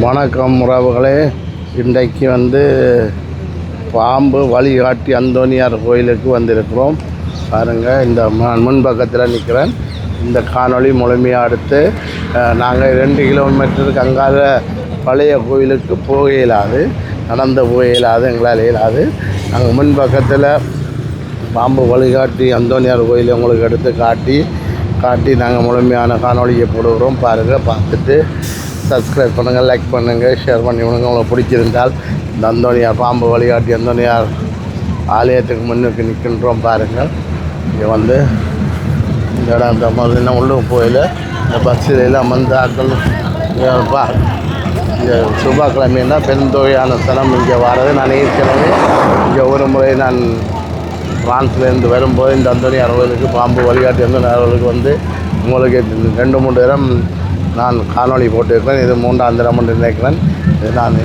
வணக்கம் உறவுகளே. இன்றைக்கு பாம்பு வழிகாட்டி அந்தோனியார் கோயிலுக்கு வந்திருக்கிறோம். பாருங்கள், இந்த முன்பக்கத்தில் நிற்கிறேன். இந்த காணொளி முழுமையாக அடுத்து நாங்கள் 2 கிலோமீட்டருக்கு அங்காத பழைய கோயிலுக்கு போக இயலாது, நடந்து போக இயலாது, எங்களால் இயலாது. நாங்கள் முன்பக்கத்தில் பாம்பு வழிகாட்டி அந்தோனியார் கோயிலை உங்களுக்கு எடுத்து காட்டி நாங்கள் முழுமையான காணொளியை போடுகிறோம். பாருங்கள், பார்த்துட்டு சப்ஸ்கிரைப் பண்ணுங்கள், லைக் பண்ணுங்கள், ஷேர் பண்ணி விடுங்க. உங்களுக்கு பிடிச்சிருந்தால் இந்த அந்தோனியார் பாம்பு வழிகாட்டி அந்தோனியார் ஆலயத்துக்கு முன்னுக்கு நிற்கின்றோம். பாருங்கள், இங்கே இந்த இடம் இந்த மாதிரி இன்னும் உள்ளுக்கு போயில இந்த பஸ்ஸில் எல்லாம் ஆக்கள் செவ்வாய்க்கிழமைன்னா பெருந்தொகையான ஸ்தலம் இங்கே வர்றது. நான் ஏற்கனவே இங்கே ஒரு முறை நான் ஃப்ரான்ஸ்லேருந்து வரும்போது இந்த அந்தோனியார் கோயிலுக்கு பாம்பு வழிகாட்டி அந்தோனியார் கோயிலுக்கு உங்களுக்கு 2-3 தரம் நான் காணொளி போட்டிருக்கிறேன். இது 3ஆம் தரம் என்று நினைக்கிறேன். இது நான்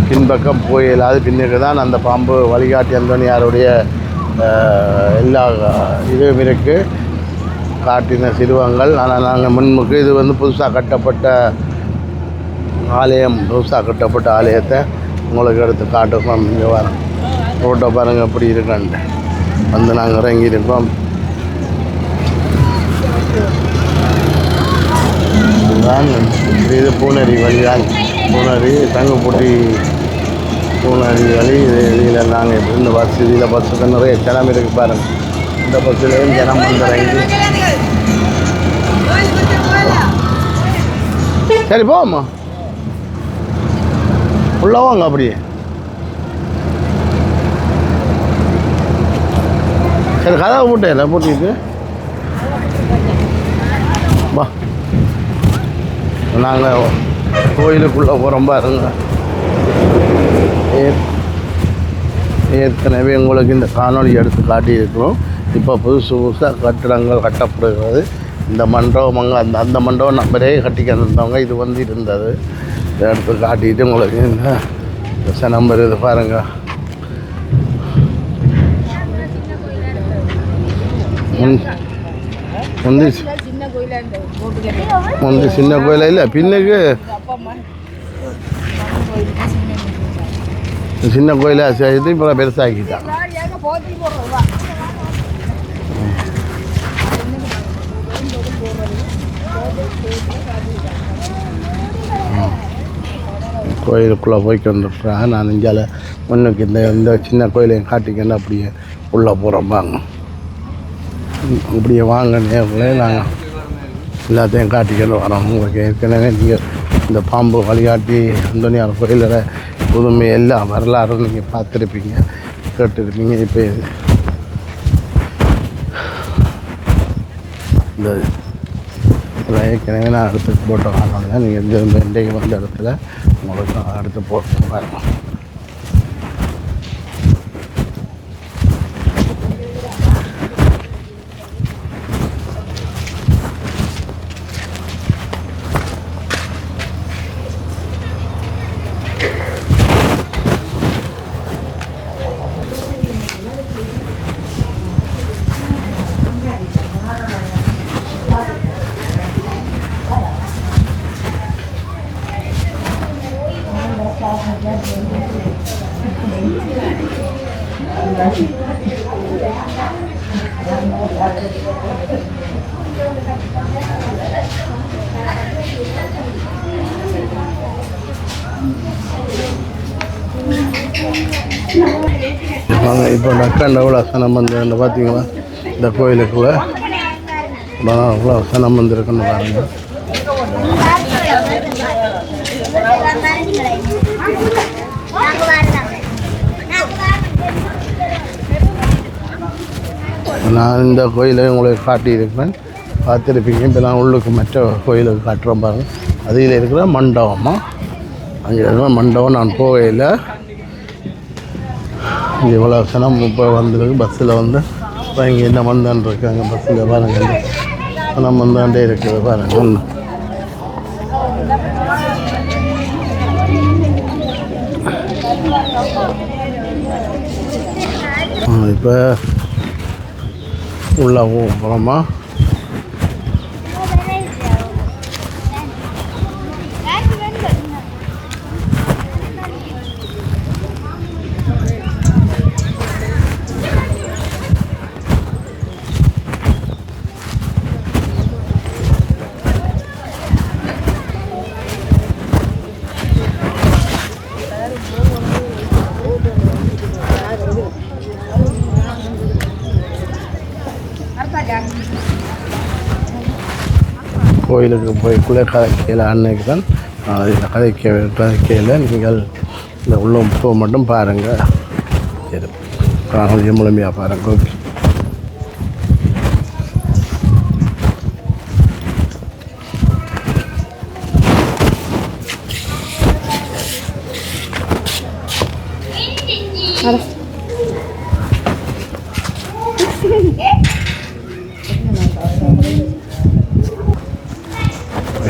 பின்பக்கம் போயிடாது, பின்னுக்கு தான் அந்த பாம்பு வழிகாட்டி அந்தோனியாருடைய எல்லா இதுவும் இருக்குது, காட்டின சிறுவங்கள். ஆனால் நாங்கள் முன்முக்கு இது புதுசாக கட்டப்பட்ட ஆலயம், புதுசாக கட்டப்பட்ட ஆலயத்தை உங்களுக்கு எடுத்து காட்டுவோம். இங்கே வரோம், ரோட்டை பாருங்கள் எப்படி இருக்கான்ட்டு நாங்கள் இறங்கியிருக்கோம். இது பூனரி வழி தான், பூனரி தங்குப்பூட்டி பூனரி வழி. இதில் நாங்கள் எப்படி இந்த பஸ், இதில் பஸ்ஸுக்கு நிறைய ஜனம் இருக்குது பாருங்கள். இந்த பஸ்ஸுலேயும் ஜனம் இறங்கி. சரி போவோம்மா, உள்ளவாங்க அப்படியே. சரி, கதவை போட்டே பூட்டிட்டு வா, நாங்கள் கோயிலுக்குள்ளே போகிறோம். பாருங்க, ஏற்கனவே உங்களுக்கு இந்த காணொளி எடுத்து காட்டியிருக்கிறோம். இப்போ புதுசாக கட்டிடங்கள் கட்டப்படுகிறது. இந்த மண்டபம் அந்த மண்டபம் நம்பரே கட்டிக்க இருந்தவங்க இது இருந்தது. இதை எடுத்து காட்டிட்டு உங்களுக்கு இந்த நம்பர் இது பாருங்கள். சின்ன கோயில இல்லை, பின்னுக்கு சின்ன கோயிலாக செய்து இப்போ பெருசாக்கிட்டான். கோயிலுக்குள்ளே போய்க்கு வந்துருக்குறேன். நான் இந்தியாவில் முன்னுக்கு இந்த சின்ன கோயிலையும் காட்டிக்கணும். அப்படியே உள்ளே போகிறோம். வாங்க, இப்படியே வாங்க, நேரில் நாங்கள் எல்லாத்தையும் காட்டிக்கணும் வரோம். உங்களுக்கு ஏற்கனவே நீங்கள் இந்த பாம்பு வழிகாட்டி அந்தோனியார் கோயிலில் புதுமை எல்லாம் வரலாறு நீங்கள் பார்த்துருப்பீங்க, கேட்டுருப்பீங்க. இப்போ இந்த ஏற்கனவே நான் எடுத்து போட்டோம். அதனால நீங்கள் இன்றைக்கு வந்த இடத்துல உங்களுக்கு நான் எடுத்து போட்டு பாருங்கள். இப்போ நக்கண்டவுல சனம் பார்த்தீங்களா, இந்த கோயிலுக்குள்ள இவ்வளோ சனம் இருக்குன்னு பாருங்கள். நான் இந்த கோயிலை உங்களுக்கு காட்டியிருக்கிறேன், பார்த்துருப்பீங்க. இப்போ நான் உள்ளுக்கு மற்ற கோயிலுக்கு காட்டுறோம் பாருங்கள். அதில் இருக்கிற மண்டபமாக, அங்கே இருக்கிற மண்டபம் நான் போகையில் இங்கே இவ்வளோ சனம் இப்போ வந்துருக்கு. பஸ்ஸில் இப்போ இங்கே என்ன மந்தான் இருக்காங்க பஸ்ஸில் பாருங்கள். சனம் வந்தாண்டே இருக்குது பாருங்கள். இப்போ உள்ள போகிறோமா. கோயிலுக்கு போய்க்குள்ளே கதைக்கையில் அன்னைக்கு தான் இதில் கதைக்கையில் நீங்கள் இந்த உள்ள போக மட்டும் பாருங்கள். சரி, காணொலியை முழுமையாக பாருங்கள். ஓகே.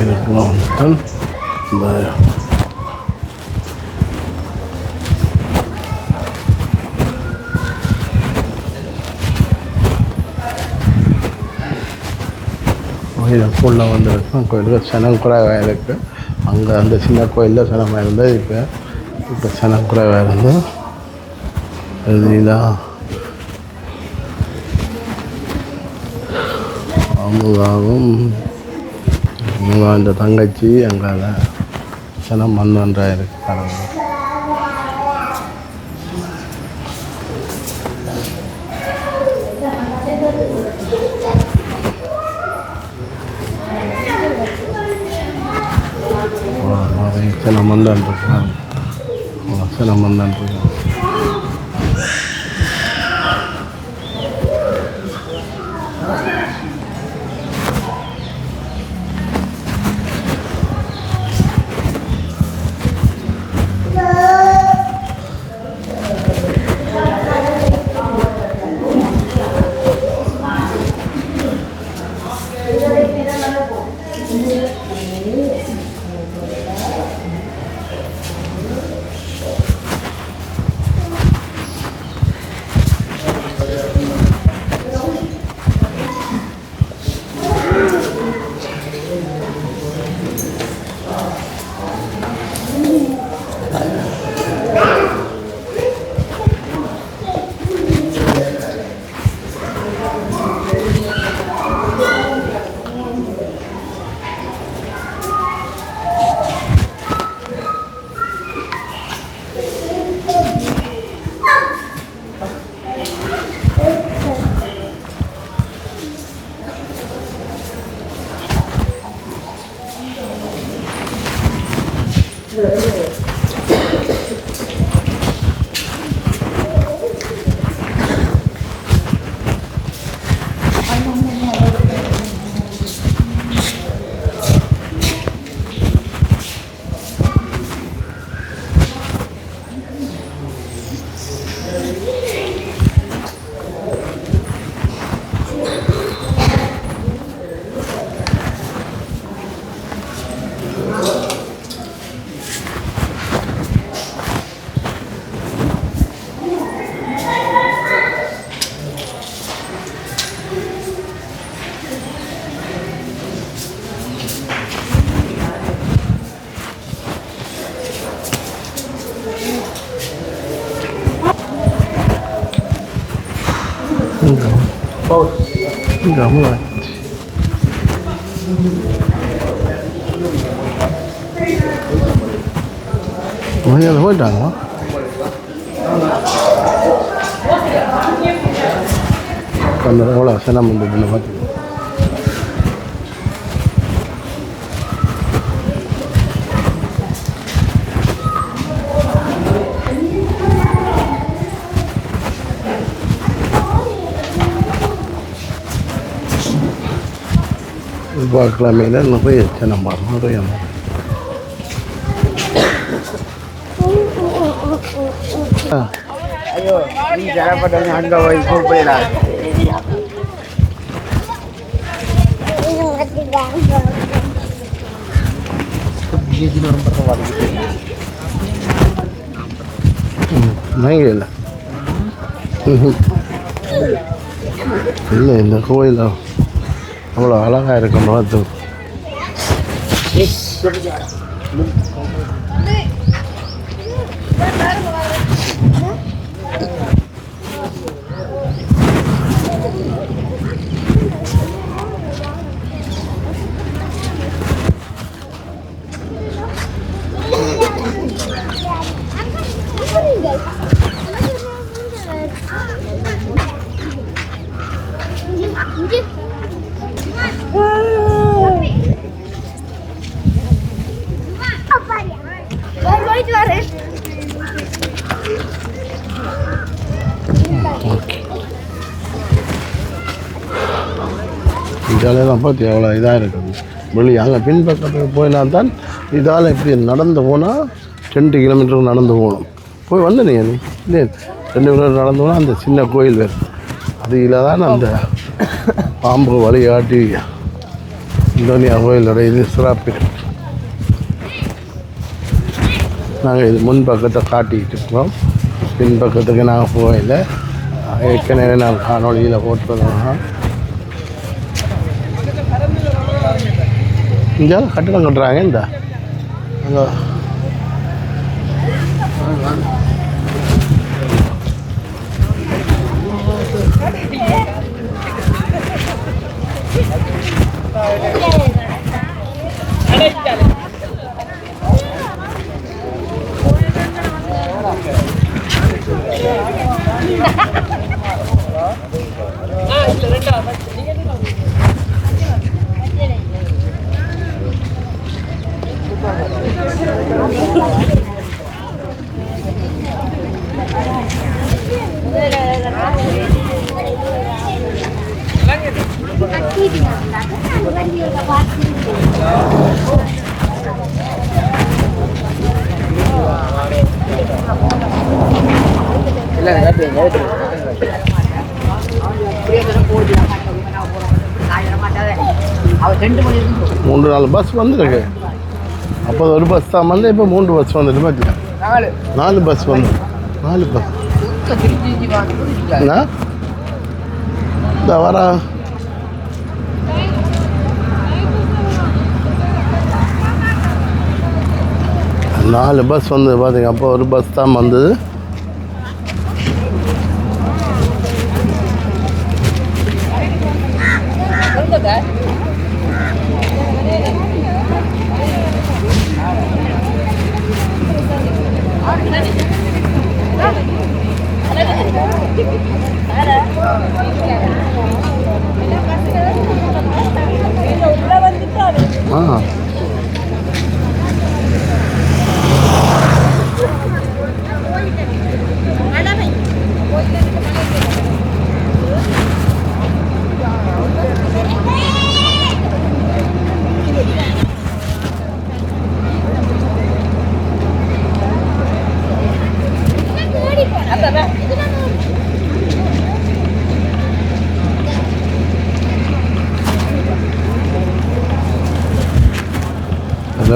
இதுக்கெல்லாம் இந்த கோயிலுக்குள்ளே வந்துருக்கோம். கோயிலுக்கு சனம் குறைவாக இருக்குது. அங்கே அந்த சின்ன கோயிலில் சனமாக இருந்தது. இப்போ சனம் குறைவாக இருந்து இதுதான் அமுதாவும் இந்த தங்கச்சி அங்கே சனம் மண்ணொன்றாக இருக்கு. பாருங்கள். சனம் மந்தான் இருக்கு. சனம் மந்தான் இருக்கு. Enggak mulai. Mana ada wadah lah? Kamera olah sana mundur benar. Baklamina நிறைய நம்ம நிறைய ayo ini cara padanya anda woi kupela ini nomor pertama gitu naik lah இல்லை இந்த கோயில் அவ்வளோ அழகாக இருக்கும் பார்த்து. இதாலெல்லாம் பார்த்து எவ்வளோ இதாக இருக்குது வெளியே அங்கே பின்பக்கத்துக்கு போயினா தான் இதால் இப்படி நடந்து போனால் 2 கிலோமீட்டருக்கு நடந்து போகணும் போய் வந்து நீ இல்லை 2 கிலோமீட்டர் நடந்து போனால் அந்த சின்ன கோயில் வேறு அதில் தான் அந்த பாம்பு வழிகாட்டி இந்தோனியா கோயிலோட இது சிறப்பு. நாங்கள் இது முன்பக்கத்தை காட்டிக்கிட்டு இருக்கிறோம். பின்பக்கத்துக்கு நாங்கள் போகல. ஏற்கனவே நான் காணொலியில் போட்டுருந்தோம்னா இங்கே கட்டணம் கட்டுறாங்க. இந்த அங்கே மூன்று 4 பஸ் வந்துருக்கு. அப்போ ஒரு பஸ் தான் வந்து இப்போ 3 பஸ் வந்துட்டு பார்த்தீங்க. 4 பஸ் வந்து 4 பஸ் இந்த வர 4 பஸ் வந்து பார்த்தீங்க. அப்போ ஒரு பஸ் தான் வந்தது.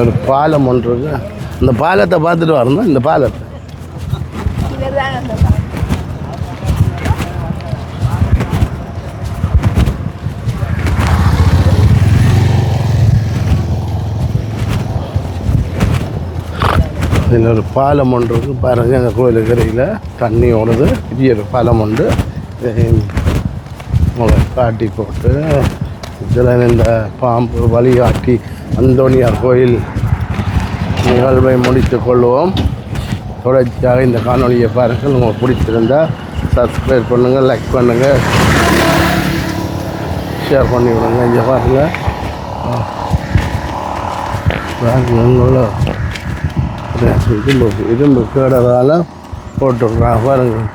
ஒரு பாலம் ஒன்று இருக்கு. இந்த பாலத்தை பார்த்துட்டு வரணும். இந்த பாலத்தை இதில் ஒரு பாலம் ஒன்று இருக்குது பாருங்கள். அந்த கோயிலுக்கு கரையில் தண்ணி ஓடுது. பெரிய ஒரு பாலம் உண்டு. காட்டி போட்டு இதில் இந்த பாம்பு வழிகாட்டி அந்தோனியார் கோயில் நிகழ்வை முடித்து கொள்வோம். தொடர்ச்சியாக இந்த காணொலியை பாருங்கள். உங்களுக்கு பிடிச்சிருந்தால் சப்ஸ்கிரைப் பண்ணுங்கள், லைக் பண்ணுங்கள், ஷேர் பண்ணி விடுங்க. இங்கே பாருங்கள் இரும்பு கேடதால் போட்டுருக்குறாங்க பாருங்கள்.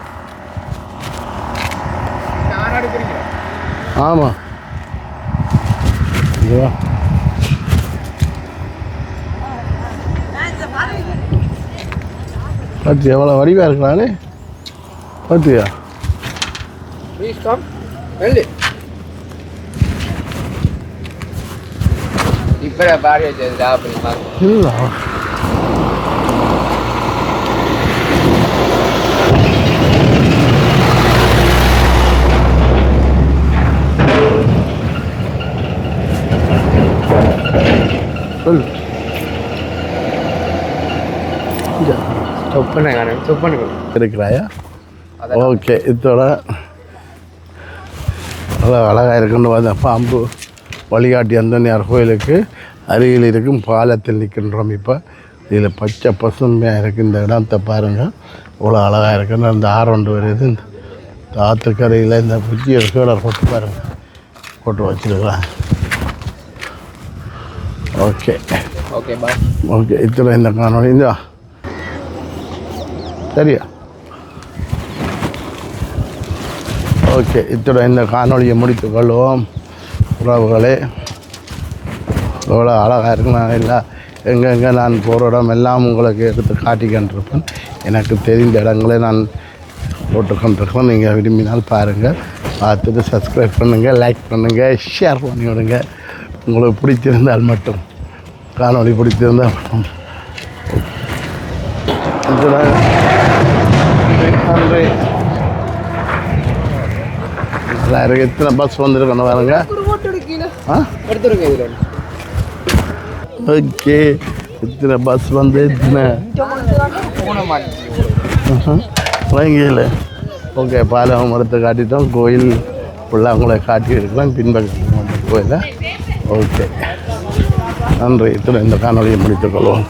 ஆமாம் ஐயோ பார்த்தியா எவ்வளோ வடிவாக இருக்கிறானே பார்த்தியா. இல்லை சொல்லு இருக்கிறாயா? ஓகே, இதோட அவ்வளோ அழகாக இருக்குன்னு பார்த்தா பாம்பு வழிகாட்டி அந்தோனியார் கோயிலுக்கு அருகில் இருக்கும் பாலத்தில் நிற்கின்றோம். இப்போ இதில் பச்சை பசுமையாக இருக்குது. இந்த இடத்தை பாருங்கள் இவ்வளோ அழகாக இருக்குன்னு. அந்த ஆரொண்டு வருது. இந்த ஆற்றுக்கரையில் இந்த புதிய கீழர் போட்டு பாருங்கள் போட்டு வச்சுருக்கலாம். Okay okay bye. ஓகே, இதில் இந்த காணொலி இந்த சரியா? ஓகே, இத்துடன் இந்த காணொலியை முடித்துக் கொள்வோம். உறவுகளே, எவ்வளோ அழகாக இருக்கு. நான் எல்லாம் எங்கெங்கே நான் போகிற இடம் எல்லாம் உங்களுக்கு எடுத்து காட்டிக்கின்றிருப்பேன். எனக்கு தெரிந்த இடங்களை நான் போட்டுக்கொண்டிருக்கோம். நீங்கள் விரும்பினால் பாருங்கள், பார்த்துட்டு சப்ஸ்கிரைப் பண்ணுங்கள், லைக் பண்ணுங்கள், ஷேர் பண்ணி விடுங்க. உங்களுக்கு பிடிச்சிருந்தால் மட்டும், காணொளி பிடிச்சிருந்தால் மட்டும். நன்றி. எத்தனை பஸ் வந்துருக்கணும் பாருங்க. ஓகே, இத்தனை பஸ் வந்து இத்தனை வாங்கியில். ஓகே, பாலம் மரத்தை காட்டிட்டோம். கோயில் ஃபுல்லாக உங்களை காட்டியிருக்கலாம் பின்பக்கம் கோயிலை. ஓகே, நன்றி. இத்தனை இந்த காணொலியை முடித்துக்கொள்வோம்.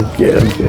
Okay okay.